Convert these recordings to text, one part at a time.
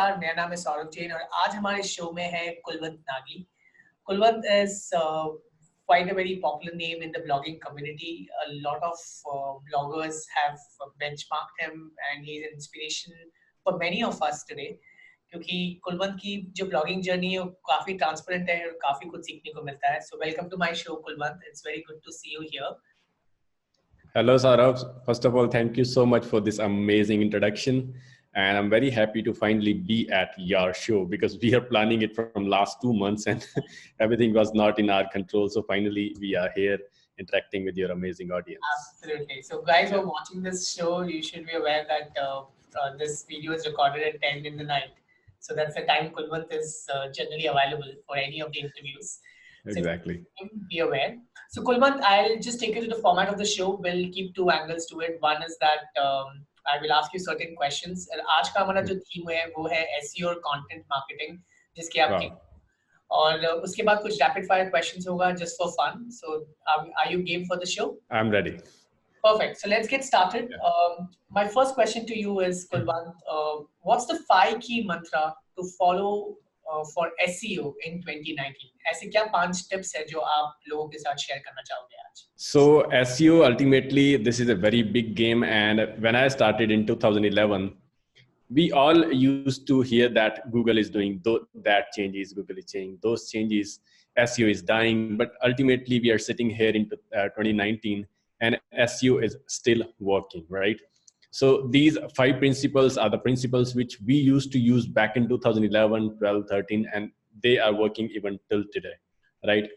नमस्कार, मेरा नाम है सौरभ जैन और आज हमारे शो में है Kulwant Nagi. Kulwant is quite a very popular name in the blogging community. A lot of bloggers have benchmarked him and he's an inspiration for many of us today. क्योंकि कुलवंत की जो ब्लॉगिंग जर्नी है वो काफी ट्रांसपेरेंट है और काफी कुछ सीखने को मिलता है. So welcome to my show, Kulwant. It's very good to see you here. Hello, Saurabh. First of all, thank you so much for this amazing introduction. And I'm very happy to finally be at your show because we are planning it from last 2 months and everything was not in our control. So finally, we are here interacting with your amazing audience. Absolutely. So guys who are watching this show, you should be aware that this video is recorded at 10 in the night. So that's the time Kulwant is generally available for any of the interviews. Exactly. So be aware. So Kulwant, I'll just take you to the format of the show. We'll keep two angles to it. One is that I will ask you certain questions. And आज का हमारा जो theme है वो है SEO और content marketing, जिसके आपके और उसके बाद कुछ rapid fire questions होगा just for fun. So are you game for the show? I'm ready. Perfect. So let's get started. My first question to you is, Kulwant, what's the 5 key mantra to follow for SEO in 2019? ऐसे क्या 5 tips है जो आप लोगों के साथ share करना चाहोगे आज? So SEO, ultimately, this is a very big game. And when I started in 2011, we all used to hear that Google is doing that changes, Google is changing those changes, SEO is dying. But ultimately, we are sitting here in 2019 and SEO is still working, right? So these 5 principles are the principles which we used to use back in 2011, 12, 13, and they are working even till today, right?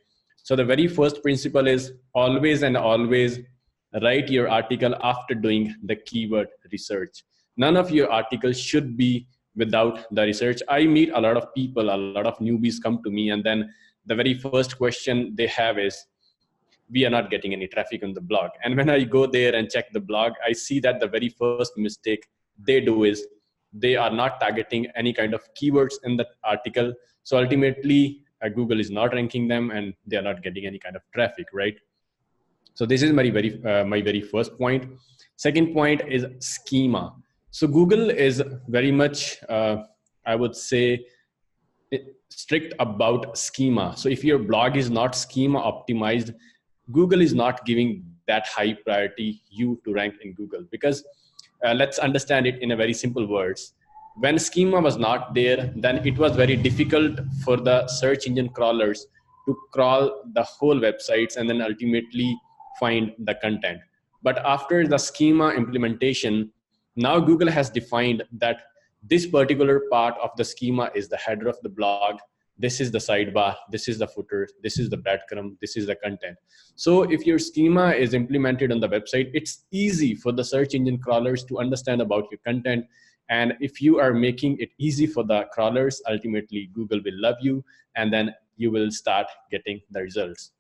So the very first principle is always and always write your article after doing the keyword research. None of your articles should be without the research. I meet a lot of people, a lot of newbies come to me, and then the very first question they have is, we are not getting any traffic on the blog. And when I go there and check the blog, I see that the very first mistake they do is they are not targeting any kind of keywords in the article. So ultimately, Google is not ranking them and they are not getting any kind of traffic, right? So this is my very first point. Second point is schema. So Google is very much, I would say, strict about schema. So if your blog is not schema optimized, Google is not giving that high priority you to rank in Google, because let's understand it in a very simple words. When schema was not there, then it was very difficult for the search engine crawlers to crawl the whole websites and then ultimately find the content. But after the schema implementation, now Google has defined that this particular part of the schema is the header of the blog. This is the sidebar, this is the footer, this is the breadcrumb, this is the content. So if your schema is implemented on the website, it's easy for the search engine crawlers to understand about your content. And if you are making it easy for the crawlers, ultimately Google will love you and then you will start getting the results.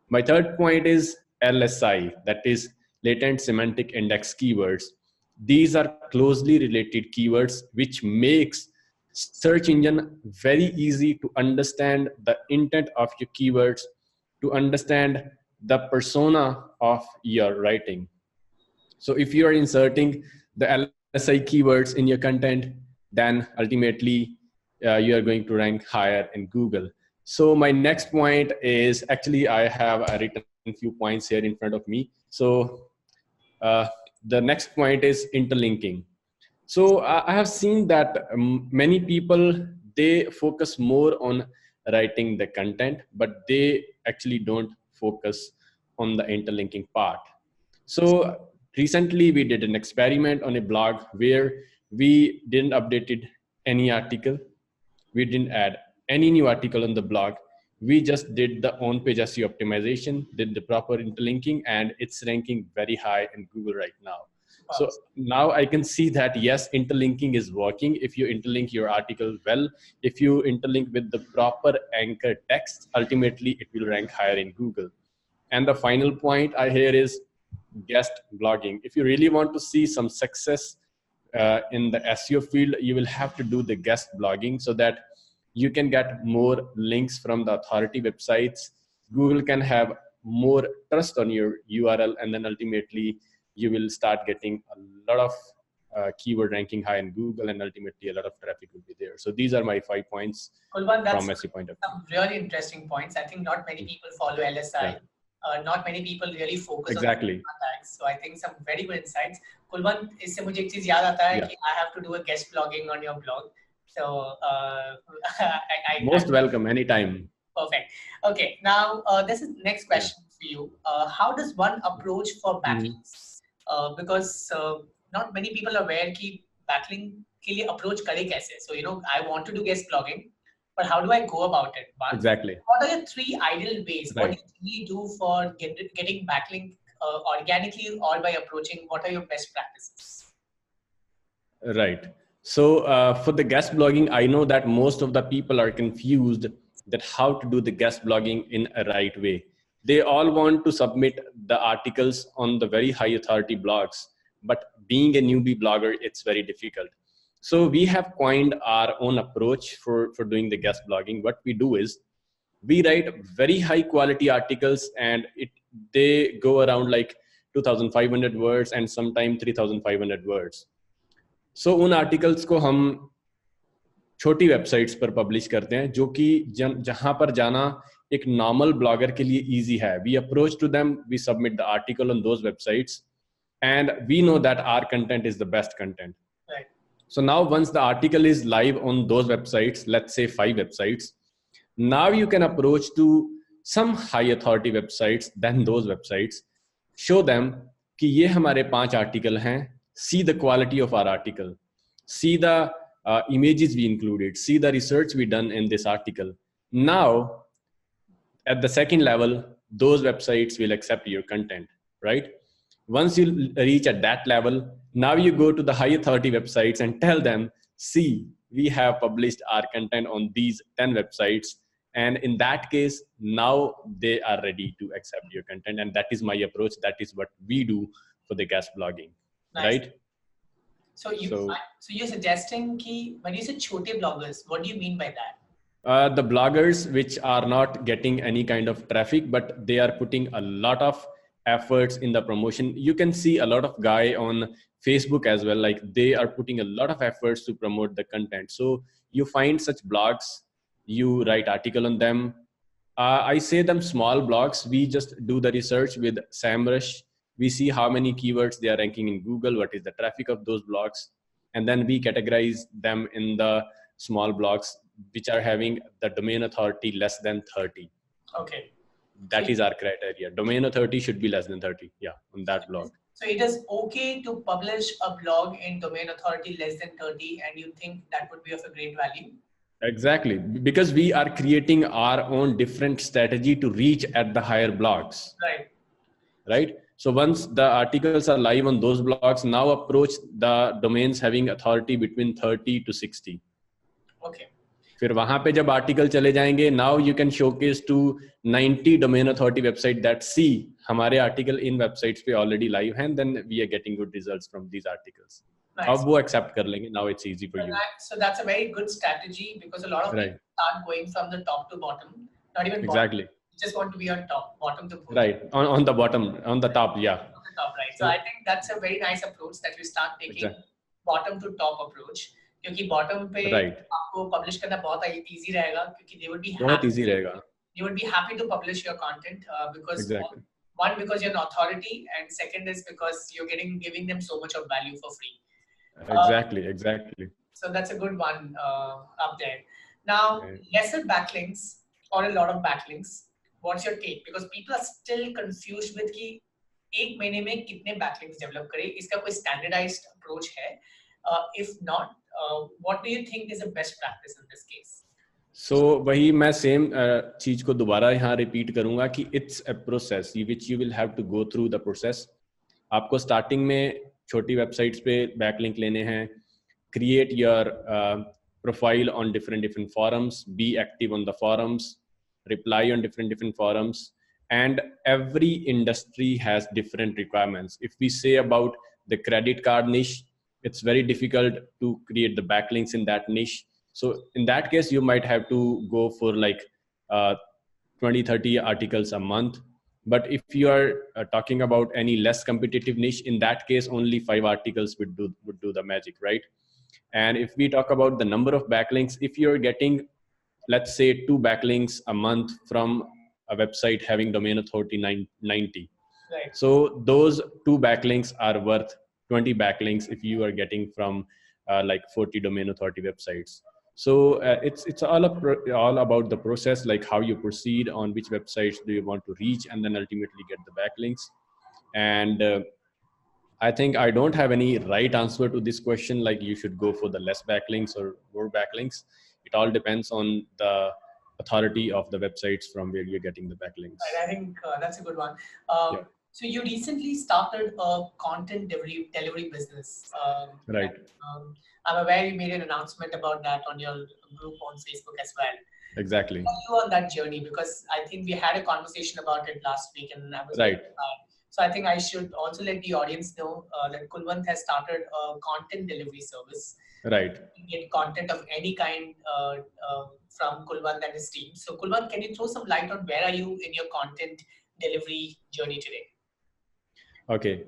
My third point is LSI, that is latent semantic index keywords. These are closely related keywords which makes search engine very easy to understand the intent of your keywords, to understand the persona of your writing. So if you are inserting the LSI keywords in your content, then ultimately you are going to rank higher in Google. So my next point is, actually I have written a few points here in front of me. So the next point is interlinking. So I have seen that many people, they focus more on writing the content, but they actually don't focus on the interlinking part. So recently we did an experiment on a blog where we didn't update any article. We didn't add any new article on the blog. We just did the on-page SEO optimization, did the proper interlinking, and it's ranking very high in Google right now. So now I can see that yes, interlinking is working. If you interlink your article well, if you interlink with the proper anchor text, ultimately it will rank higher in Google. And the final point I hear is guest blogging. If you really want to see some success in the SEO field, you will have to do the guest blogging so that you can get more links from the authority websites. Google can have more trust on your URL, and then ultimately you will start getting a lot of keyword ranking high in Google, and ultimately a lot of traffic will be there. So these are my 5 points Kulwant, that's from SEO point of view. some really interesting points. I think not many people follow LSI. Yeah. Not many people really focus Exactly. on tags. So I think some very good insights. Kulwant, इससे मुझे एक चीज याद आता है कि I have to do a guest blogging on your blog. So most welcome anytime. Perfect. Okay, now this is next question for you. How does one approach for backlinks? Because not many people are aware कि backlink के लिए approach करे कैसे. So I want to do guest blogging, but how do I go about it? One, exactly. What are your 3 ideal ways? Right. What do you do for getting backlink organically or by approaching? What are your best practices? Right. So for the guest blogging, I know that most of the people are confused that how to do the guest blogging in a right way. They all want to submit the articles on the very high authority blogs, but being a newbie blogger, it's very difficult. So we have coined our own approach for doing the guest blogging. What we do is we write very high quality articles, and they go around like 2,500 words and sometimes 3,500 words. So उन articles को हम छोटी websites पर publish करते हैं जो कि जहां पर जाना एक नॉर्मल ब्लॉगर के लिए इजी है. We approach to them, we submit the article on those websites, and we know that our content is the best content. So now once the article is live on those websites, let's say 5 websites, now you can approach to some high authority websites, then those websites, show them कि ये हमारे 5 article हैं, see the quality of our article, see the images we included, see the research we done in this article. Now at the second level, those websites will accept your content, right? Once you reach at that level, now you go to the high authority websites and tell them, see, we have published our content on these 10 websites, and in that case, now they are ready to accept your content. And that is my approach. That is what we do for the guest blogging. Nice. Right? So you're suggesting कि when you say छोटे bloggers, what do you mean by that? The bloggers which are not getting any kind of traffic, but they are putting a lot of efforts in the promotion. You can see a lot of guy on Facebook as well, like they are putting a lot of efforts to promote the content. So you find such blogs, you write article on them. I say them small blogs. We just do the research with SEMrush. We see how many keywords they are ranking in Google, what is the traffic of those blogs, and then we categorize them in the small blogs which are having the domain authority less than 30. Okay. That is our criteria. Domain authority should be less than 30. Yeah, on that blog. So it is okay to publish a blog in domain authority less than 30, and you think that would be of a great value? Exactly, because we are creating our own different strategy to reach at the higher blogs. Right. Right. So once the articles are live on those blogs, now approach the domains having authority between 30 to 60. Okay. फिर वहां पे जब article चले जाएंगे, now you can showcase to 90 domain authority website that see हमारे article in websites पे already live हैं, then we are getting good results from these articles. Nice. अब वो accept कर लेंगे. Now it's easy for you. So that's a very good strategy, because a lot of people start going from the top to bottom, not even bottom. Exactly. You just want to be on top, bottom to bottom. Right, on the bottom, on the top, yeah. On the top, right. So I think that's a very nice approach, that you start taking bottom to top approach. क्योंकि bottom पे आपको publish करना बहुत easy रहेगा, क्योंकि they would be happy. बहुत easy रहेगा. You would be happy to publish your content because one, because you're an authority, and second is because you're giving them so much of value for free. Exactly. So that's a good one up there. Now, lesser backlinks or a lot of backlinks. What's your take? Because people are still confused with कि एक महीने में कितने backlinks develop करें. इसका कोई standardized approach है? If not, what do you think is the best practice in this case? So वही मैं same चीज को दोबारा यहाँ repeat करूँगा कि it's a process which you will have to go through the process. आपको starting में छोटी websites पे backlink लेने हैं. Create your profile on different forums. Be active on the forums. Reply on different forums. And every industry has different requirements. If we say about the credit card niche, it's very difficult to create the backlinks in that niche. So in that case, you might have to go for like 20-30 articles a month. But if you are talking about any less competitive niche, in that case, only 5 articles would do the magic, right? And if we talk about the number of backlinks, if you're getting, let's say, 2 backlinks a month from a website having domain authority 90, Right. so those 2 backlinks are worth 20 backlinks if you are getting from like 40 domain authority websites. So it's all about the process, like how you proceed, on which websites do you want to reach, and then ultimately get the backlinks. And I think I don't have any right answer to this question, like you should go for the less backlinks or more backlinks. It all depends on the authority of the websites from where you're getting the backlinks. Right, I think that's a good one. Yeah. So you recently started a content delivery business. Right. I'm aware you made an announcement about that on your group on Facebook as well. Exactly. Are you on that journey? Because I think we had a conversation about it last week, and I was Right. so I think I should also let the audience know that Kulwant has started a content delivery service. Right. You get content of any kind from Kulwant and his team. So Kulwant, can you throw some light on where are you in your content delivery journey today? Okay.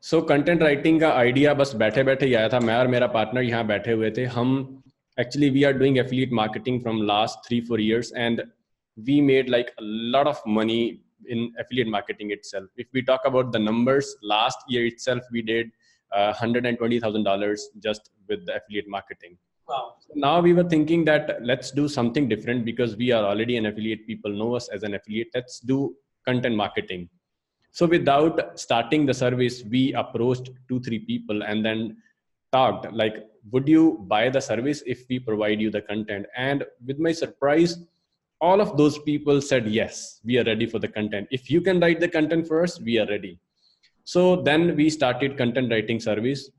So content writing का idea बस बैठे बैठे ही आया था. मैं और मेरा partner यहाँ बैठे हुए थे. हम actually we are doing affiliate marketing from last 3-4 years, and we made like a lot of money in affiliate marketing itself. If we talk about the numbers, last year itself we did $120,000 just with the affiliate marketing. Wow. So now we were thinking that let's do something different, because we are already an affiliate. People know us as an affiliate. Let's do content marketing. So without starting the service, we approached 2-3 people and then talked like, would you buy the service if we provide you the content? And with my surprise, all of those people said, yes, we are ready for the content. If you can write the content for us, we are ready. So then we started content writing service.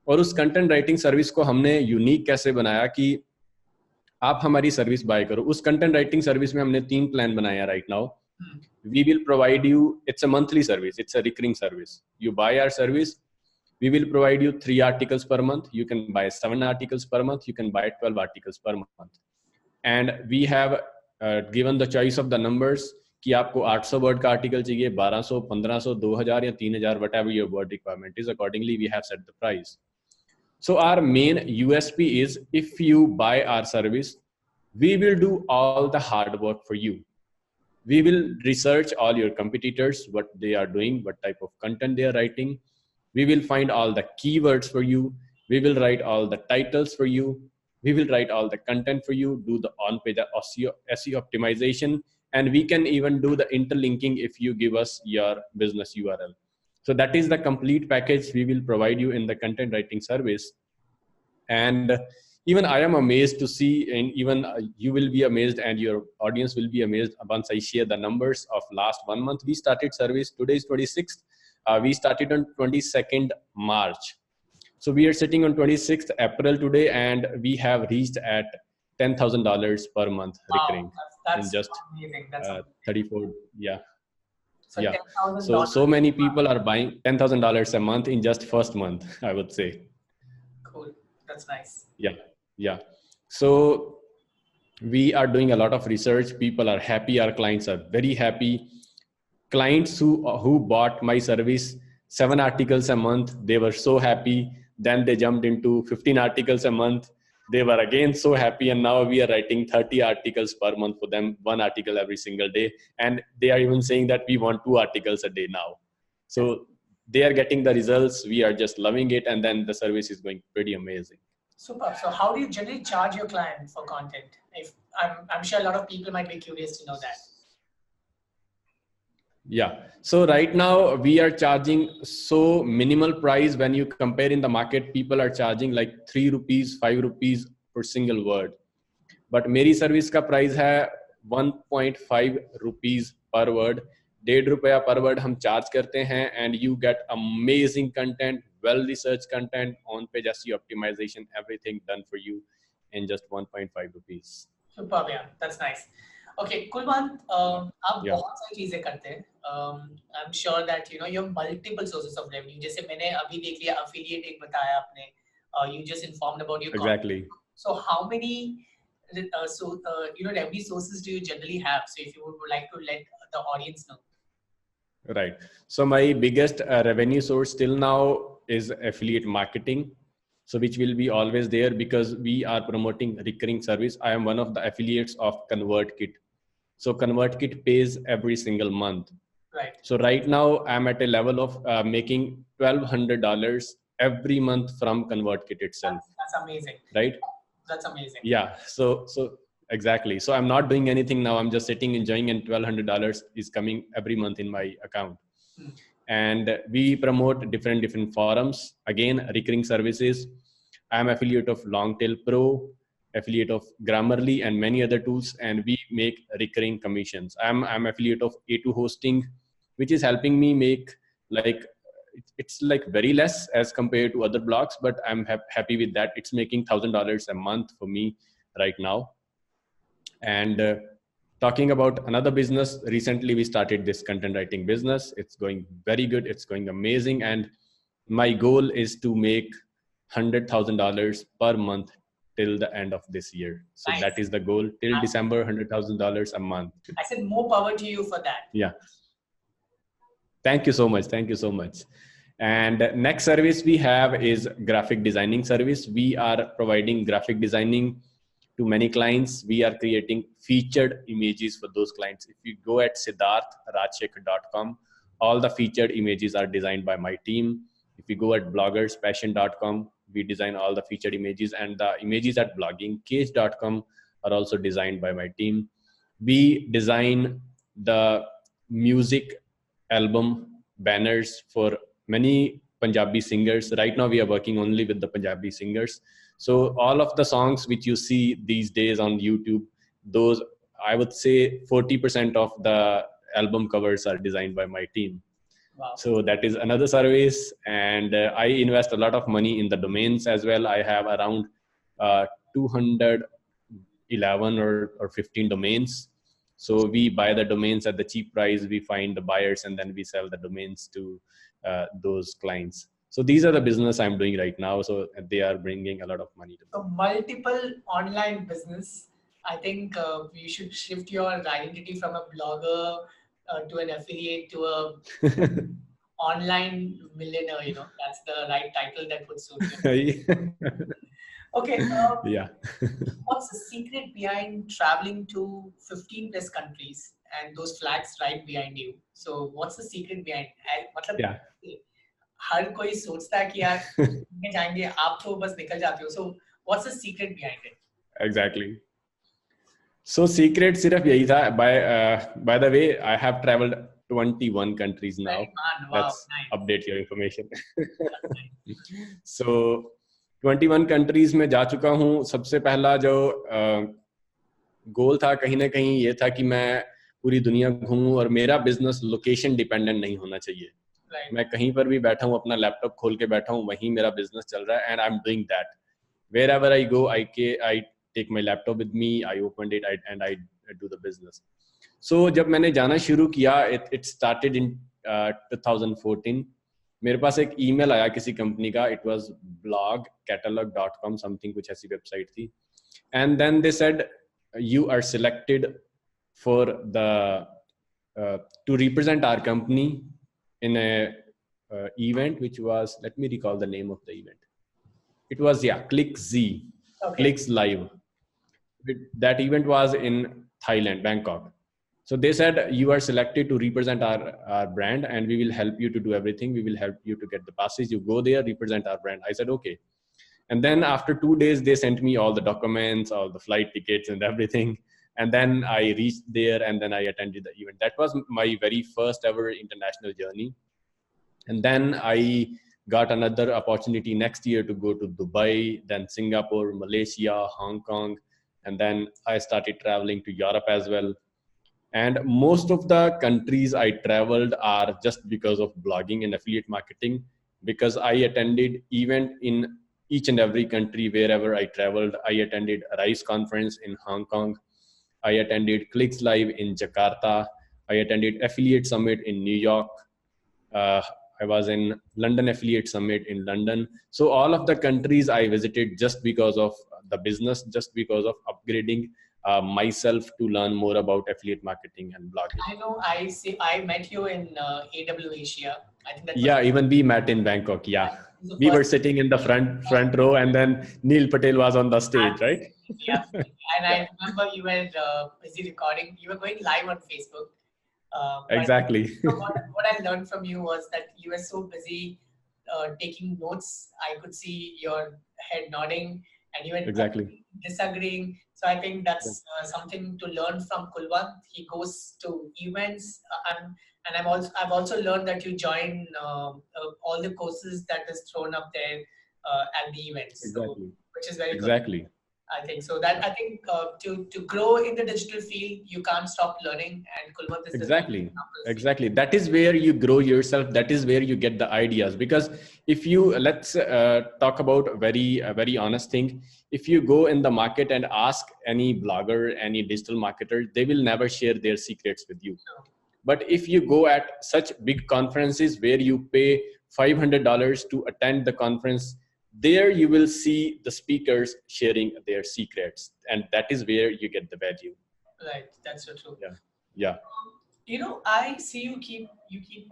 और उस content writing service को हमने unique कैसे बनाया कि आप हमारी service by करो. उस कंटेंट राइटिंग सर्विस में हमने 3 प्लान बनाया right now. We will provide you, it's a monthly service, it's a recurring service. You buy our service, we will provide you 3 articles per month. You can buy 7 articles per month. You can buy 12 articles per month. And we have given the choice of the numbers कि आपको 800 word का article चाहिए, 1200, 1500, 2000 या 3000, whatever your word requirement is. Accordingly, we have set the price. So our main USP is, if you buy our service, we will do all the hard work for you. We will research all your competitors, what they are doing, what type of content they are writing. We will find all the keywords for you. We will write all the titles for you. We will write all the content for you, do the on-page SEO optimization, and we can even do the interlinking if you give us your business URL. So that is the complete package we will provide you in the content writing service. And even I am amazed to see, and even you will be amazed, and your audience will be amazed once I share the numbers of last 1 month. We started service, today is 26th. We started on 22nd March. So we are sitting on 26th April today, and we have reached at $10,000 per month recurring. That's in just amazing. That's 34. Yeah. so Yeah. $10,000. So many people are buying $10,000 a month in just first month, I would say. Cool. That's nice. Yeah. So we are doing a lot of research. People are happy. Our clients are very happy. Clients who bought my service 7 articles a month, they were so happy. Then they jumped into 15 articles a month. They were again so happy. And now we are writing 30 articles per month for them, 1 article every single day. And they are even saying that we want 2 articles a day now. So they are getting the results. We are just loving it. And then the service is going pretty amazing. Super. So how do you generally charge your client for content? If I'm sure a lot of people might be curious to know that. Yeah. So right now we are charging so minimal price. When you compare in the market, people are charging like 3 rupees, 5 rupees per single word. But मेरी service का price है 1.5 rupees per word. 1.5 रुपया per word हम charge करते हैं, and you get amazing content, well-researched content, on-page SEO optimization, everything done for you in just 1.5 rupees. Superb, yeah. That's nice. Okay, Kulwant, आप बहुत सारी चीजें करते हैं. I'm sure that you have multiple sources of revenue. जैसे मैंने अभी देख लिया affiliate एक बताया आपने. You just informed about your exactly. Content. So how many revenue sources do you generally have? So if you would like to let the audience know. Right. So my biggest revenue source till now is affiliate marketing. So which will be always there because we are promoting recurring service. I am one of the affiliates of ConvertKit. So ConvertKit pays every single month. Right. So right now I'm at a level of making $1,200 every month from ConvertKit itself. That's amazing. Right. That's amazing. Yeah. So exactly. So I'm not doing anything now. I'm just sitting, enjoying, and $1,200 is coming every month in my account. And we promote different forums. Again, recurring services. I'm affiliate of Longtail Pro, affiliate of Grammarly, and many other tools. And we make recurring commissions. I'm affiliate of A2 Hosting, which is helping me make like it's like very less as compared to other blogs, but I'm happy with that. It's making $1,000 a month for me right now. And talking about another business, recently we started this content writing business. It's going very good. It's going amazing. And my goal is to make $100,000 per month till the end of this year. So nice. That is the goal till December, $100,000 a month. I said more power to you for that. Yeah. Thank you so much. Thank you so much. And next service we have is graphic designing service. We are providing graphic designing to many clients. We are creating featured images for those clients. If you go at siddharthrajshekhar.com, all the featured images are designed by my team. If you go at bloggerspassion.com, we design all the featured images, and the images at bloggingcage.com are also designed by my team. We design the music album banners for many Punjabi singers. Right now we are working only with the Punjabi singers. So all of the songs which you see these days on YouTube, those, I would say 40% of the album covers are designed by my team. Wow. So that is another service. And I invest a lot of money in the domains as well. I have around 211 or 15 domains. So we buy the domains at the cheap price, we find the buyers, and then we sell the domains to those clients. So these are the business I'm doing right now. So they are bringing a lot of money to me. So multiple online business. I think you should shift your identity from a blogger to an affiliate to a online millionaire. You know, that's the right title that would suit you. Okay. Yeah. What's the secret behind traveling to 15 plus countries and those flags right behind you? So what's the secret behind? Yeah. हर कोई सोचता है कि यार में जाएंगे, आप तो बस निकल जाते हो. So what's the secret behind it? Exactly. So secret सिर्फ यही था. By the way, I have traveled 21 countries now. Wow, let's nice. Update your information. So 21 countries में जा चुका हूँ. सबसे पहला जो गोल था कहीं ना कहीं ये था कि मैं पूरी दुनिया घूमूं और मेरा बिजनेस लोकेशन डिपेंडेंट नहीं होना चाहिए. मैं कहीं पर भी बैठा हूँ, अपना लैपटॉप खोल के बैठा हूँ, वहीं मेरा बिजनेस चल रहा है. And I am doing that wherever I go. I take my laptop with me, I opened it, and I do the business. So जब मैंने जाना शुरू किया, it started in 2014. मेरे पास एक ईमेल आया किसी कंपनी का. It was blogcatalog.com something, कुछ ऐसी वेबसाइट थी. And then they said you are selected for the to represent our company in a event which was, let me recall the name of the event. It was ClickZ, okay. Clicks Live. That event was in Thailand, Bangkok. So they said you are selected to represent our brand, and we will help you to do everything. We will help you to get the passes. You go there, represent our brand. I said okay. And then after 2 days, they sent me all the documents, all the flight tickets and everything. And then I reached there, and then I attended the event. That was my very first ever international journey. And then I got another opportunity next year to go to Dubai, then Singapore, Malaysia, Hong Kong. And then I started traveling to Europe as well. And most of the countries I traveled are just because of blogging and affiliate marketing, because I attended event in each and every country wherever I traveled. I attended a RISE conference in Hong Kong. I attended Clicks Live in Jakarta. I attended Affiliate Summit in New York. I was in London Affiliate Summit in London. So all of the countries I visited just because of the business, just because of upgrading myself to learn more about affiliate marketing and blogging. I know. I see. I met you in AW Asia. I think that was Yeah, even we met in Bangkok. Yeah, the we were first. sitting in the front row, and then Neil Patel was on the stage, right? Absolutely, absolutely. And I remember you were busy recording. You were going live on Facebook. But Exactly. what I learned from you was that you were so busy taking notes. I could see your head nodding, and you were Exactly. disagreeing. So I think that's something to learn from Kulwant. He goes to events, and I've also learned that you join all the courses that is thrown up there at the events. So Exactly. which is very good. Exactly. I think so. That I think to grow in the digital field, you can't stop learning, and Kulwant is the Exactly. example. Exactly. That is where you grow yourself. That is where you get the ideas. Because if you let's talk about very honest thing. If you go in the market and ask any blogger, any digital marketer, they will never share their secrets with you. But if you go at such big conferences where you pay $500 to attend the conference, there you will see the speakers sharing their secrets, and that is where you get the value. Right, that's so true. Yeah. Yeah. You know, I see you keep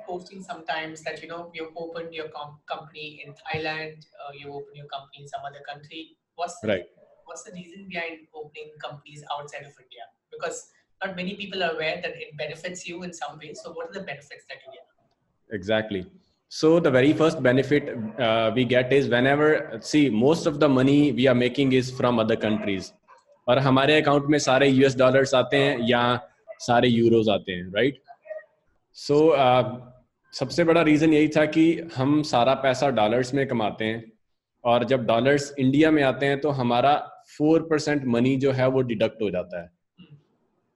posting sometimes that you've opened your company in Thailand, you opened your company in some other country. Right. What's the reason behind opening companies outside of India? Because not many people are aware that it benefits you in some way. So what are the benefits that you get? Exactly. So the very first benefit we get is whenever, see, most of the money we are making is from other countries. और हमारे account में सारे US dollars आते हैं या सारे euros आते हैं, राइट? सो सबसे बड़ा रीज़न यही था कि हम सारा पैसा डॉलर्स में कमाते हैं, और जब डॉलर्स इंडिया में आते हैं तो हमारा 4% मनी जो है वो डिडक्ट हो जाता है.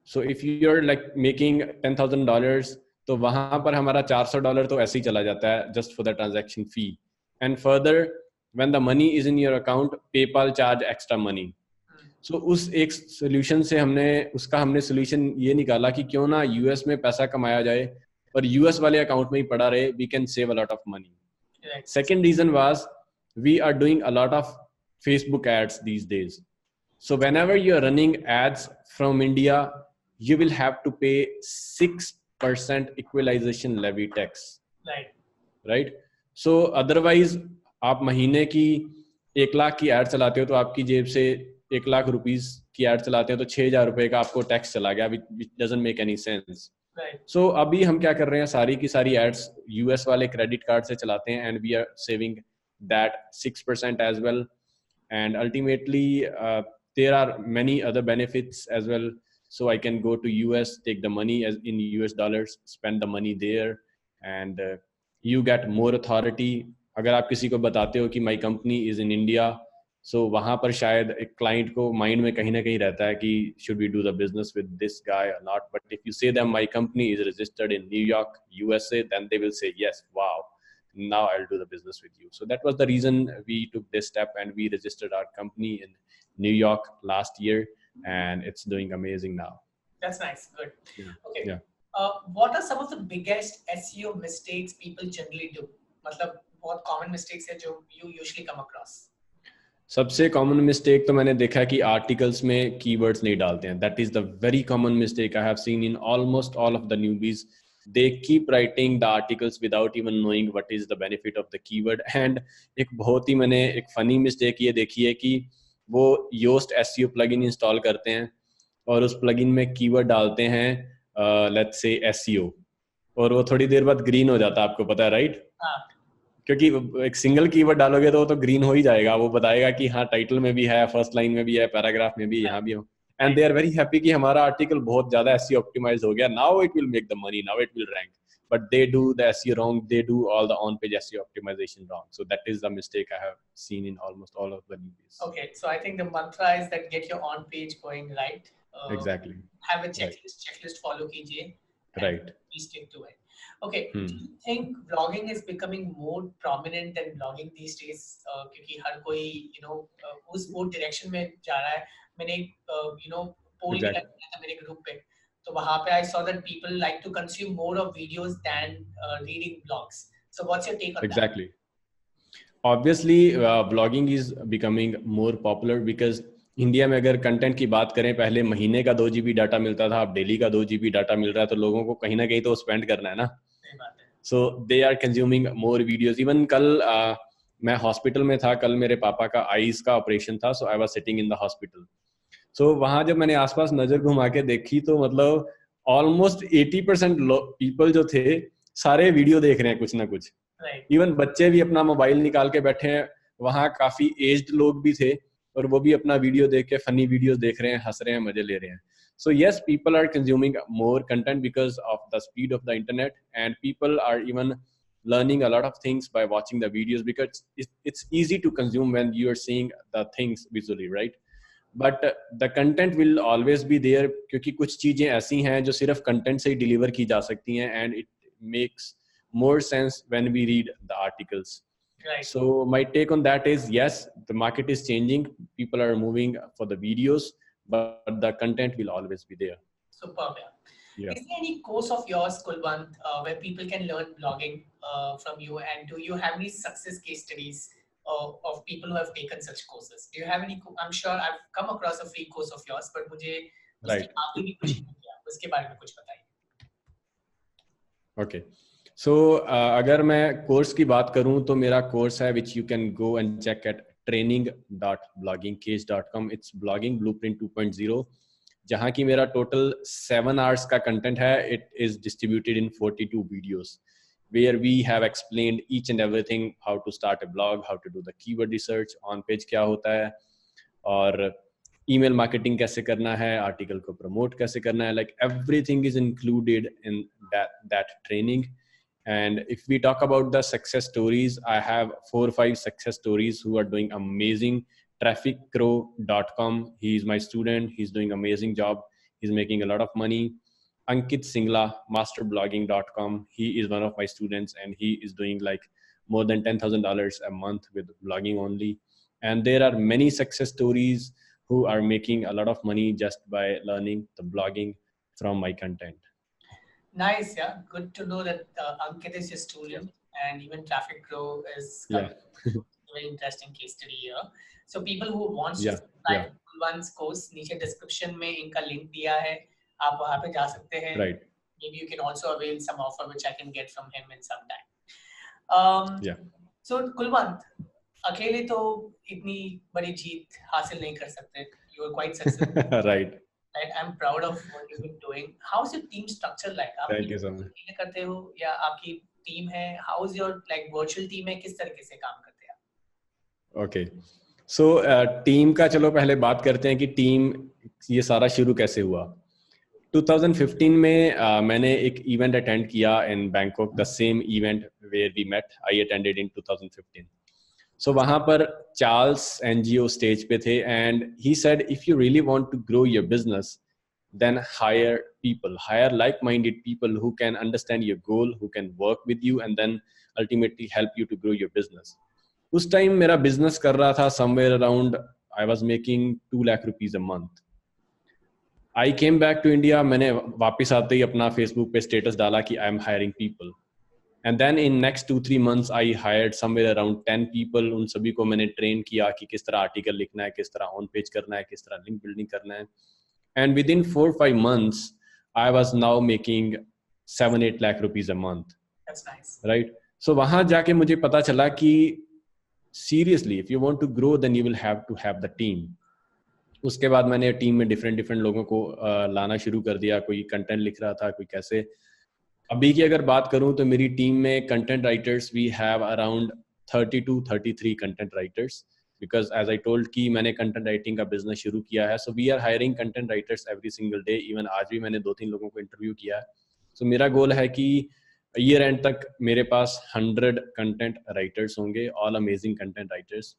So if you are like making $10,000, तो वहां पर हमारा $400 तो ऐसे ही चला जाता है just for the transaction fee. And further when the money is in your account, PayPal charge extra money. So उस एक सोल्यूशन से हमने सोल्यूशन ये निकाला कि क्यों ना यूएस में पैसा कमाया जाए और यूएस वाले अकाउंट में ही पड़ा रहे. We can save a lot of money. Second reason was we are doing a lot of Facebook ads these days. So whenever you are running ads from India, you will have to pay 6% equalization levy tax. Right? So otherwise, आप महीने की 1 लाख की add चलाते हो तो आपकी जेब से 1 लाख रुपीस की एड चलाते हो तो 6,000 रुपए का आपको टैक्स चला गया, which doesn't make any sense. So अभी हम क्या कर रहे हैं, सारी की सारी एड्स यूएस वाले क्रेडिट कार्ड से चलाते हैं, and we are saving that 6% as well. And ultimately there are many other benefits as well. So I can go to US, take the money as in US dollars, spend the money there, and you get more authority. अगर आप किसी को बताते हो कि my company is in India, so वहाँ पर शायद एक client को mind में कहीं ना कहीं रहता है कि should we do the business with this guy or not. But if you say them my company is registered in New York, USA, then they will say yes, wow, now I'll do the business with you. So that was the reason we took this step, and we registered our company in New York last year, and it's doing amazing now. That's nice. Good. Yeah. Okay. Yeah. What are some of the biggest SEO mistakes people generally do? मतलब बहुत common mistakes है जो you usually come across. सबसे common mistake तो मैंने देखा है कि आर्टिकल्स में कीवर्ड्स नहीं डालते हैं. That is the very common mistake I have seen in almost all of the newbies. They keep writing the articles without even knowing what is the benefit of the keyword. And एक बहुत ही मैंने एक funny mistake ये देखी है कि वो Yoast SEO plugin install करते हैं और उस plugin में keyword डालते हैं let's say SEO, और वो थोड़ी देर बाद green हो जाता है, आपको पता है, right? क्योंकि एक सिंगल कीवर्ड डालोगे तो वो तो ग्रीन हो ही जाएगा. वो बताएगा कि हाँ टाइटल में भी है, फर्स्ट लाइन में भी है, पैराग्राफ में भी, यहाँ भी हो. And they are very happy कि हमारा आर्टिकल बहुत ज्यादा SEO optimized हो गया. Now it will make the money. Now it will rank. But they do the SEO wrong. They do all the on-page SEO optimization wrong. So that is the mistake I have seen in almost all of the newbies. Okay, so I think the mantra is that get your on-page going right. Exactly. Have a checklist follow कीजिए. Right. We stick to it. Okay. Do you think vlogging is becoming more prominent than blogging these days? क्योंकि हर कोई उस direction में जा रहा है. मैंने पोल किया था मेरे ग्रुप पे, तो वहां पे I saw that people like to consume more of videos than reading blogs. So what's your take on that? Exactly. Obviously, vlogging is becoming more popular because India में अगर कंटेंट की बात करें, पहले महीने का 2 GB डाटा मिलता था, अब डेली का 2 GB डाटा मिल रहा है, तो लोगों को कहीं ना कहीं तो स्पेंड करना है ना. सही बात है. So they are consuming more videos. Even कल मैं हॉस्पिटल में था, कल मेरे पापा का आईज का ऑपरेशन था, so I was sitting in the hospital. So वहां जब मैंने आसपास नजर घुमा के देखी तो मतलब ऑलमोस्ट 80% पीपल जो थे सारे वीडियो देख रहे हैं कुछ ना कुछ. राइट. इवन बच्चे भी अपना मोबाइल निकाल के बैठे हैं. वहाँ काफी एज्ड लोग भी थे और वो भी अपना वीडियो देख के फनी वीडियोस देख रहे हैं, हंस रहे हैं, मजे ले रहे हैं. So yes, people are consuming more content because of the speed of the internet, and people are even learning a lot of things by watching the videos because it's easy to consume when you are seeing the things visually, right? But the content will always be there क्योंकि कुछ चीजें ऐसी हैं जो सिर्फ content से ही deliver की जा सकती हैं, and it makes more sense when we read the articles. Right. So my take on that is yes, the market is changing. People are moving for the videos, but the content will always be there. Superb. Yeah. Is there any course of yours, Kulwant, where people can learn blogging from you? And do you have any success case studies of people who have taken such courses? Do you have any? I'm sure I've come across a free course of yours, but मुझे उसके आगे भी कुछ नहीं किया. उसके बारे में कुछ बताइए. Okay. So अगर मैं कोर्स की बात करूं तो मेरा कोर्स है which you can go and check at training.bloggingcase.com. It's blogging blueprint 2.0. जहाँ की मेरा टोटल 7 hours का कंटेंट है. It is distributed in 42 videos where we have explained each and everything, how to start a blog, how to do the keyword research, on page क्या होता है और email marketing कैसे करना है, article को promote कैसे करना है. Like everything is included in that training. And if we talk about the success stories, I have 4 or 5 success stories who are doing amazing. Trafficcrow.com, he is my student, he's doing amazing job, he's making a lot of money. Ankit Singla, masterblogging.com, he is one of my students and he is doing like more than $10,000 a month with blogging only. And there are many success stories who are making a lot of money just by learning the blogging from my content. Nice, yeah. Good to know that Ankit is your student, and even Traffic Crow is a very interesting case study here. So people who wants to subscribe to Kulwant's course, नीचे description में इनका link दिया है, आप वहाँ पे जा सकते हैं. Right. Maybe you can also avail some offer which I can get from him in some time. So Kulwant, अकेले तो इतनी बड़ी जीत हासिल नहीं कर सकते. You are quite successful. Right. Right, I'm proud of what you've been doing. How's your team structure like? Thank you so much. आप करते हो या आपकी टीम है? How's your like virtual team है? किस तरीके से काम करते हैं? Okay, so टीम का चलो पहले बात करते हैं कि टीम ये सारा शुरू कैसे हुआ. 2015 में मैंने एक इवेंट अटेंड किया in Bangkok, the same event where we met. I attended in 2015. So वहाँ पर चार्ल्स एनजीओ स्टेज पे थे and he said if you really want to grow your business then hire people, hire like-minded people who can understand your goal, who can work with you and then ultimately help you to grow your business. उस time मेरा business कर रहा था somewhere around I was making 2 lakh rupees a month. I came back to India. मैंने वापस आते ही अपना Facebook पे स्टेटस डाला कि I am hiring people. And then in next 2-3 months, I hired somewhere around 10 people. उन सभी को मैंने ट्रेन किया कि किस तरह आर्टिकल लिखना है, किस तरह ऑन पेज करना है, किस तरह लिंक बिल्डिंग करना है. And within 4-5 months, I was now making 7-8 lakh rupees a month. That's nice. Right? So वहाँ जाके मुझे पता चला कि seriously, if you want to grow, then you will have to have the team. उसके बाद मैंने टीम में डिफरेंट लोगों को लाना शुरू कर दिया. कोई कंटेंट लिख रहा था, कोई कैसे. अभी की अगर बात करूं तो मेरी टीम में content writers we have around 30-33 content writers because as I told कि मैंने कंटेंट राइटिंग का बिजनेस शुरू किया है. So we are hiring content writers every single day. Even आज भी मैंने 2-3 लोगों को इंटरव्यू किया है. सो मेरा गोल है कि ईयर एंड तक मेरे पास 100 कंटेंट राइटर्स होंगे, all amazing content writers.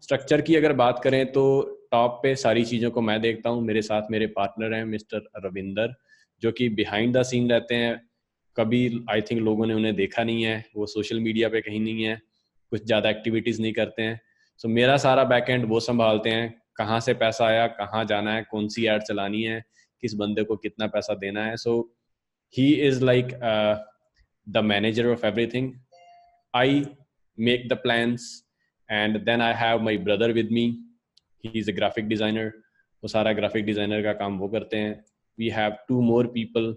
Structure की अगर बात करें तो टॉप पे सारी चीज़ों को मैं देखता हूँ. मेरे साथ मेरे पार्टनर हैं मिस्टर रविंदर, जो कि बिहाइंड द सीन रहते हैं. कभी आई थिंक लोगों ने उन्हें देखा नहीं है, वो सोशल मीडिया पे कहीं नहीं है, कुछ ज़्यादा एक्टिविटीज़ नहीं करते हैं. सो मेरा सारा बैकएंड वो संभालते हैं. कहाँ से पैसा आया, कहाँ जाना है, कौन सी ऐड चलानी है, किस बंदे को कितना पैसा देना है. So he is like the manager of everything. I make the plans and then I have my brother with me. He is a graphic designer, वो सारा ग्राफिक डिजाइनर का काम वो करते हैं. वी हैव 2 more people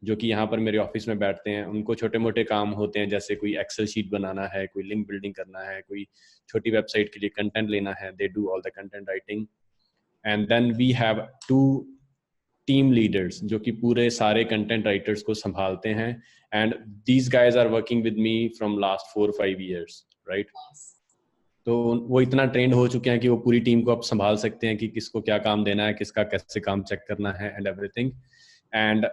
जो कि यहाँ पर मेरे ऑफिस में बैठते हैं. उनको छोटे मोटे काम होते हैं, जैसे कोई एक्सेल शीट बनाना है, कोई लिंक बिल्डिंग करना है, कोई छोटी वेबसाइट के लिए कंटेंट लेना है. They do all the content writing. And then we have 2 team leaders जो कि पूरे सारे कंटेंट राइटर्स को संभालते हैं. And these guys are working with me from last 4-5 years, right. तो वो इतना ट्रेंड हो चुके हैं कि वो पूरी टीम को अब संभाल सकते हैं कि किसको क्या काम देना है, किसका कैसे काम चेक करना है and everything. And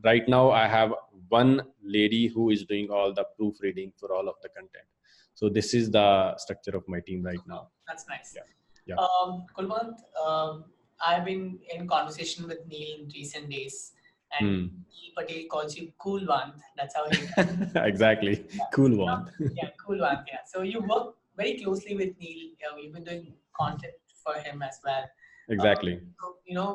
right now I have one lady who is doing all the proofreading for all of the content. So this is the structure of my team right now. That's nice. Yeah. Kulwant, I've been in conversation with Neil in recent days, and Neil Patel calls you Coolwant. That's how he exactly. Coolwant. Yeah, Coolwant. Yeah. So you work very closely with Neil. You've been doing content for him as well. Exactly. So,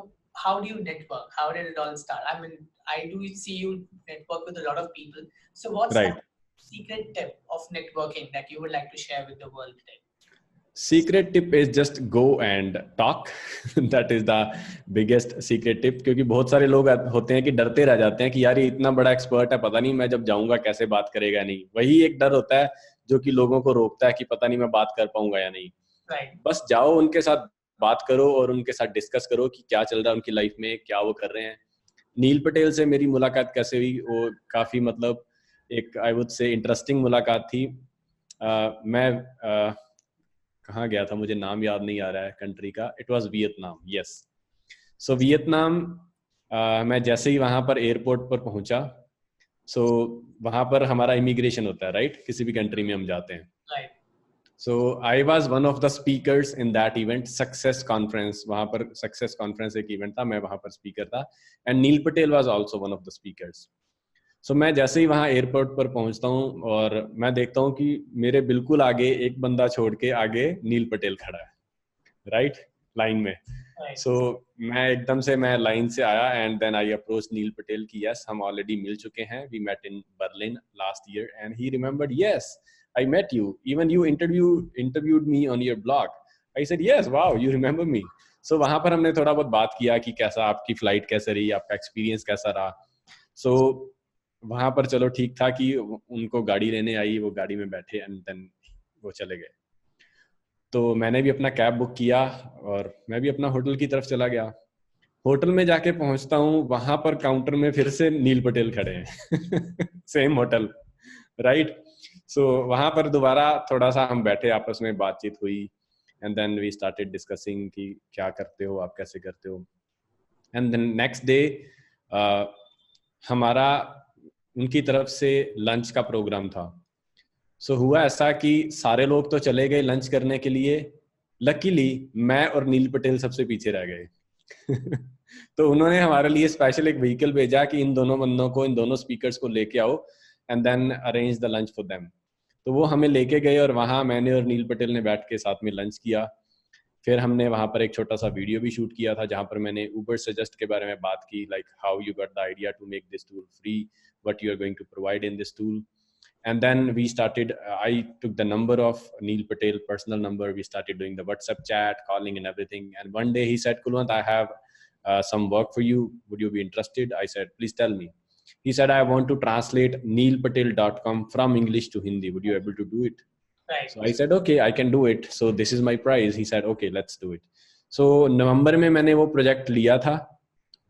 how do you network? How did it all start? I mean, I do see you network with a lot of people. So what's the secret tip of networking that you would like to share with the world today? Secret tip is just go and talk. That is the biggest secret tip. क्योंकि बहुत सारे लोग होते हैं कि डरते रह जाते हैं कि यार ये इतना बड़ा एक्सपर्ट है, पता नहीं मैं जब जाऊंगा कैसे बात करेगा. नहीं, वही एक डर होता है जो कि लोगों को रोकता है कि पता नहीं मैं बात कर पाऊंगा या नहीं. बस जाओ, उनके साथ बात करो और उनके साथ डिस्कस करो कि क्या चल रहा है उनकी लाइफ में, क्या वो कर रहे हैं. नील पटेल से मेरी मुलाकात कैसे हुई, वो काफ़ी मतलब एक आई वुड से इंटरेस्टिंग मुलाकात थी. मैं कहाँ गया था, मुझे नाम याद नहीं आ रहा है कंट्री का. It was Vietnam. Yes. So Vietnam, मैं जैसे ही वहाँ पर एयरपोर्ट पर पहुँचा, सो वहाँ पर हमारा इमिग्रेशन होता है, राइट. किसी भी कंट्री में हम जाते हैं. So I was one of the speakers in that event, Success Conference. वहाँ पर Success Conference एक event था, मैं वहाँ पर speaker था. And Neil Patel was also one of the speakers. So मैं जैसे ही वहाँ एयरपोर्ट पर पहुँचता हूँ और मैं देखता हूँ कि मेरे बिल्कुल आगे एक बंदा छोड़ के आगे नील पटेल खड़ा है, राइट, लाइन में. So मैं एकदम से मैं लाइन से आया and then I approached नील पटेल कि yes, हम already मिल चुके हैं. We met in Berlin last year and he remembered, yes, I met you. Even you interviewed me on your blog. I said, yes, wow, you remember me. So वहाँ पर हमने थोड़ा बहुत बात किया कि कैसा आपकी फ्लाइट कैसे रही, आपका एक्सपीरियंस कैसा रहा. So वहाँ पर चलो ठीक था कि उनको गाड़ी लेने आई, वो गाड़ी में बैठे and then वो चले गए. तो मैंने भी अपना कैब बुक किया और मैं भी अपना होटल की तरफ चला गया. होटल में जाके पहुँचता हूँ, वहाँ पर काउंटर में फिर से नील पटेल खड़े हैं. Same hotel, right. So वहाँ पर दोबारा थोड़ा सा हम बैठे, आपस में बातचीत हुई and then we started discussing कि क्या करते हो आप, कैसे करते हो. And then next day हमारा उनकी तरफ से लंच का प्रोग्राम था. So हुआ ऐसा कि सारे लोग तो चले गए लंच करने के लिए, लकीली मैं और नील पटेल सबसे पीछे रह गए. तो उन्होंने हमारे लिए स्पेशल एक व्हीकल भेजा कि इन दोनों बंदों को, इन दोनों स्पीकर्स को लेके आओ and then arrange the lunch for them. तो वो हमें लेके गए और वहाँ मैंने और नील पटेल ने बैठ के साथ में लंच किया. फिर हमने वहाँ पर एक छोटा सा वीडियो भी शूट किया था जहाँ पर मैंने Uber Suggest के बारे में बात की, like how you got the idea to make this tool free, what you are going to provide in this tool. And then we started, I took the number of Neil Patel, personal number. We started doing the WhatsApp chat, calling and everything. And one day he said, Kulwant, I have some work for you. Would you be interested? I said, please tell me. He said, I want to translate neilpatel.com from English to Hindi. Would you able to do it? Right. So I said, okay, I can do it. So this is my prize. He said, okay, let's do it. So November में मैंने वो project लिया था.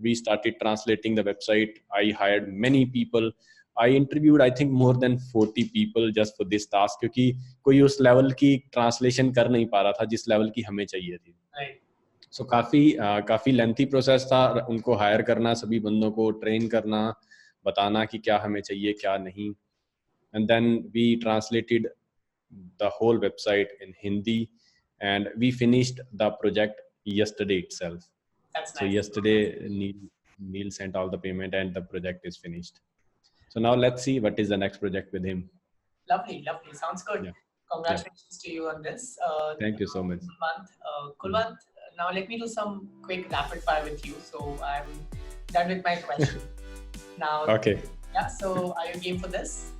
We started translating the website. I hired many people. I interviewed, I think, more than 40 people just for this task, क्योंकि कोई उस level की translation कर नहीं पा रहा था जिस level की हमें चाहिए थी. Right. So काफी lengthy process था. उनको hire करना, सभी बंदों को train करना, बताना कि क्या हमें चाहिए क्या नहीं. And then we translated the whole website in Hindi and we finished the project yesterday itself. That's nice. So yesterday Neil sent all the payment and the project is finished. So now let's see what is the next project with him. Lovely. Sounds good. Yeah. Congratulations to you on this. Thank you so much. Kulwant, now let me do some quick rapid fire with you. So I'm done with my question. Now. Okay. Yeah. So are you game for this?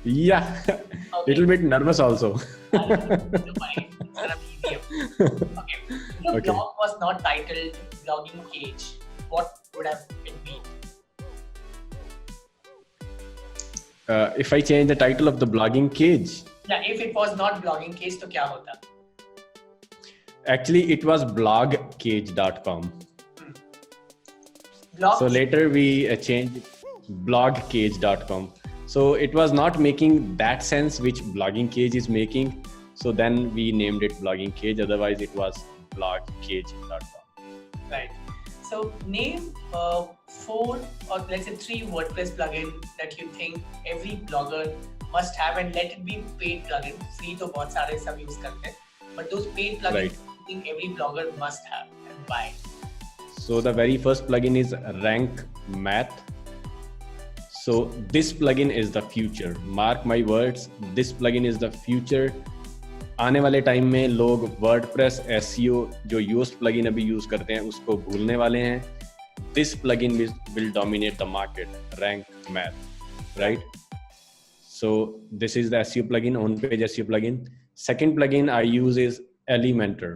Yeah. Okay. Little bit nervous also. Don't worry. It's gonna be easier. Okay. your Okay. blog was not titled Blogging Cage, what would have it been? If I change the title of the blogging cage, Yeah, if it was not Blogging Cage, तो क्या होता? actually it was blogcage.com. Blog So later we changed it blogcage.com. So it was not making that sense which blogging cage is making. So then we named it blogging cage. Otherwise it was blogcage.com. Right. So name 4 or let's say 3 WordPress plugin that you think every blogger must have, and let it be paid plugin. Free तो बहुत सारे सब use करते हैं, but those paid plugins Right. you think every blogger must have and why? So the very first plugin is Rank Math. So this plugin is the future. Mark my words, this plugin is the future. आने वाले time में लोग WordPress SEO जो used plugin अभी use करते हैं उसको भूलने वाले हैं. This plugin will dominate the market. Rank Math, right? So this is the SEO plugin, on-page SEO plugin. Second plugin I use is Elementor,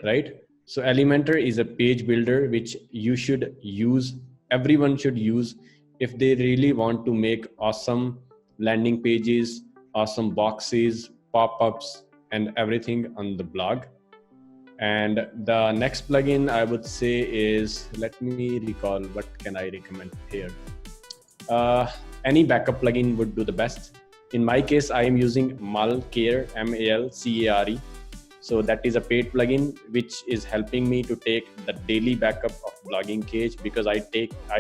right? So Elementor is a page builder which you should use. Everyone should use if they really want to make awesome landing pages, awesome boxes, pop-ups, and everything on the blog. And the next plugin I would say is, let me recall, what can I recommend here? Any backup plugin would do the best. In my case, I am using Malcare, Malcare. So that is a paid plugin which is helping me to take the daily backup of blogging cage, because I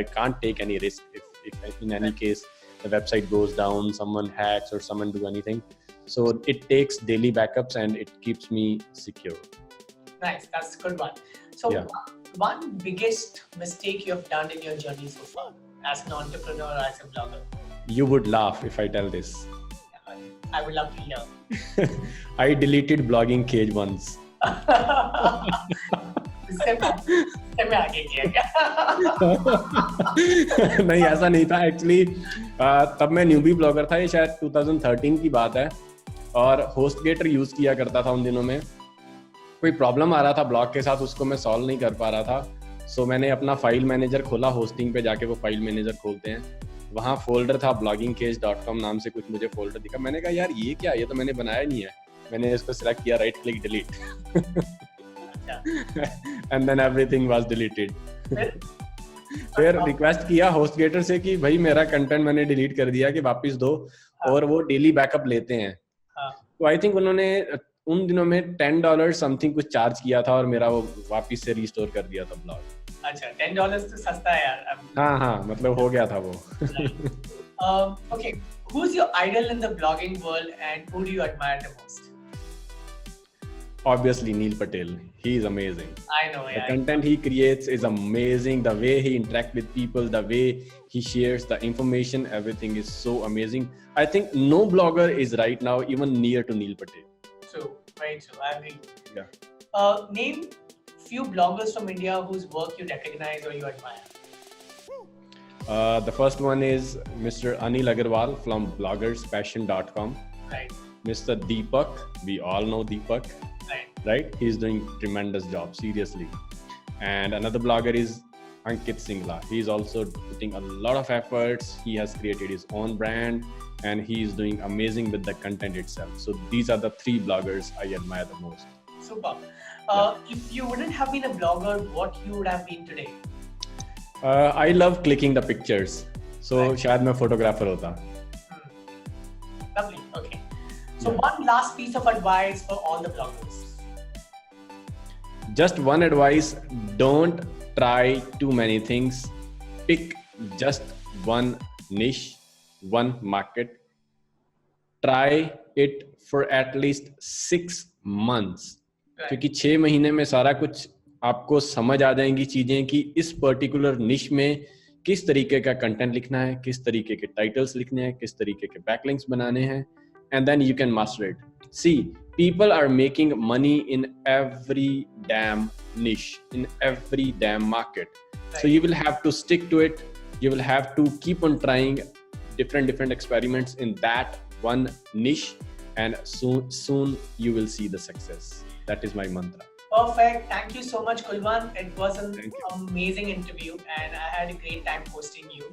can't take any risk if in any case the website goes down, someone hacks or someone do anything. So it takes daily backups and it keeps me secure. Nice, that's a good one. So Yeah. one biggest mistake you have done in your journey so far as an entrepreneur or as a blogger? You would laugh if I tell this. I would love to hear. I deleted blogging cage once. इससे मैं आगे किया क्या? नहीं, ऐसा नहीं था actually. तब मैं न्यूबी ब्लॉगर था, ये शायद 2013 की बात है, और होस्टगेटर यूज किया करता था उन दिनों में. कोई प्रॉब्लम आ रहा था ब्लॉग के साथ, उसको मैं सॉल्व नहीं कर पा रहा था. सो मैंने अपना फाइल मैनेजर खोला. होस्टिंग पे जाके वो फाइल मैनेजर खोलते हैं, वहाँ फोल्डर था bloggingcage.com नाम से कुछ मुझे फोल्डर दिखा. मैंने कहा यार ये क्या, ये तो मैंने बनाया नहीं है. मैंने इसको सिलेक्ट किया, right click, delete, and then everything was deleted. फिर रिक्वेस्ट किया होस्टगेटर से कि भाई मेरा कंटेंट मैंने डिलीट कर दिया, कि वापस दो, और वो डेली बैकअप लेते हैं. तो आई थिंक उन्होंने उन दिनों में $10 समथिंग कुछ चार्ज किया था, और मेरा वो वापस से रिस्टोर कर दिया था ब्लॉग. अच्छा, $10 तो सस्ता है यार. हाँ, मतलब हो गया था वो. Okay, who's your idol in the blogging world and who do you admire the most? Obviously Neil Patel. He is amazing. I know, The yeah. content he creates is amazing. The way he interacts with people, the way he shares the information, everything is so amazing. I think no blogger is right now even near to Neil Patel. True, very true. I agree. Yeah. Name few bloggers from India whose work you recognize or you admire. The first one is Mr. Anil Agarwal from bloggerspassion.com. Right, Mr. Deepak, we all know Deepak, right? He's doing tremendous job, seriously. And another blogger is Ankit Singla. He's also putting a lot of efforts. He has created his own brand and he is doing amazing with the content itself. So these are the 3 bloggers I admire the most. Super. If you wouldn't have been a blogger, what you would have been today? I love clicking the pictures. So Right. शायद मैं photographer होता. Lovely. Okay. So Yeah. one last piece of advice for all the bloggers. Just one advice, don't try too many things. Pick just one niche, one market. Try it for at least 6 months. क्योंकि 6 महीने में सारा कुछ आपको समझ आ जाएंगी चीजें कि इस पर्टिकुलर निश में किस तरीके का कंटेंट लिखना है, किस तरीके के टाइटल्स लिखने हैं, किस तरीके के बैकलिंक्स बनाने हैं, and then you can master it. See, people are making money in every damn niche, in every damn market. So you will have to stick to it. You will have to keep on trying different experiments in that one niche, and soon you will see the success. That is my mantra. Perfect. Thank you so much, Kulwant. It was an Thank you. amazing interview, and I had a great time hosting you.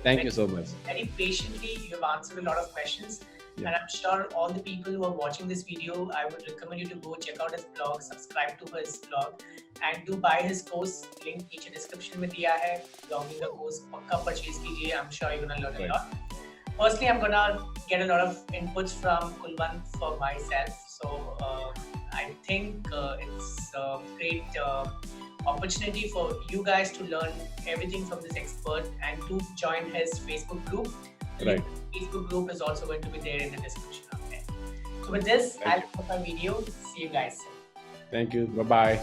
Thank you so much. Very patiently, you have answered a lot of questions. Yeah. And I'm sure all the people who are watching this video, I would recommend you to go check out his blog, subscribe to his blog, and do buy his course. Link नीचे description में दिया है. Blogging का course पक्का purchase कीजिए. I'm sure you're gonna learn a lot. Firstly, I'm gonna get a lot of inputs from Kulwant for myself. So I think it's a great opportunity for you guys to learn everything from this expert and to join his Facebook group. Right. Facebook group is also going to be there in the description up there. So with this, I'll put my video. See you guys soon. Thank you. Bye-bye.